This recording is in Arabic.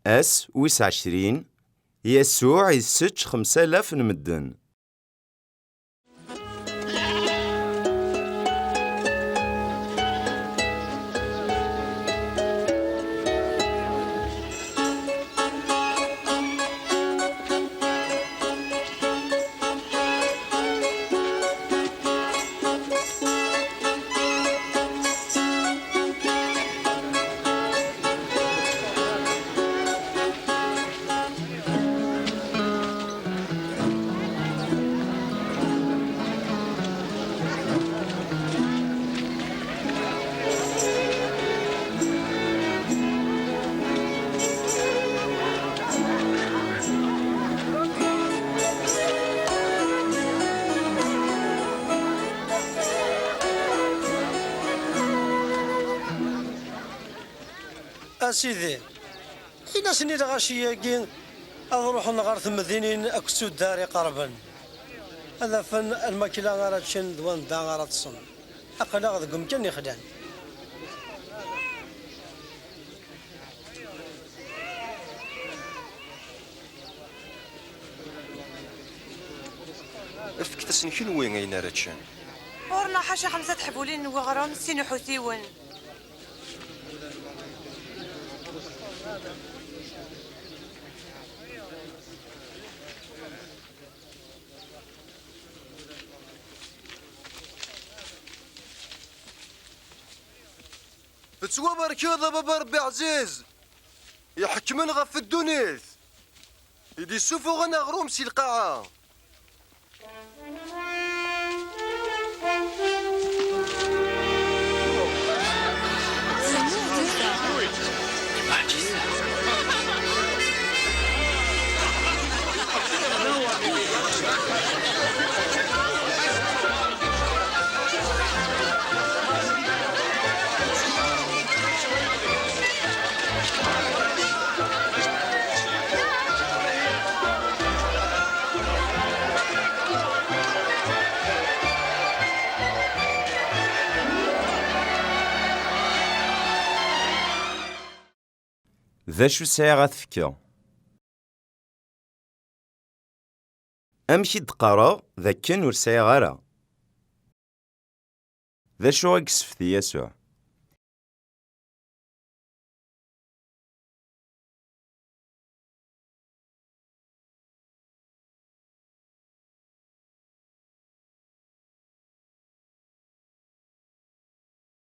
21 يسوع يسج 5000 نمدن. أسيدي إلا سنيد غاشياكين أروح نغار ثمذينين أكسو داري قربا هذا فن الماكينة غارة تشن دوان دا غارة تصن أقلا غذكم كان يخدان افكتسن كنوين غين راتشان ورنا حاشا 5 حبولين وغرام سينو حوثيون فتسوى بركوضة بابا ربي عزيز يحكمن غف الدونيث يدي السوفو غنا غروم سي القاعة ذا شو ساعة تفكا أمشي دقارا ذا كان ور سايغ غارا ذا شو غيكسفت يسوع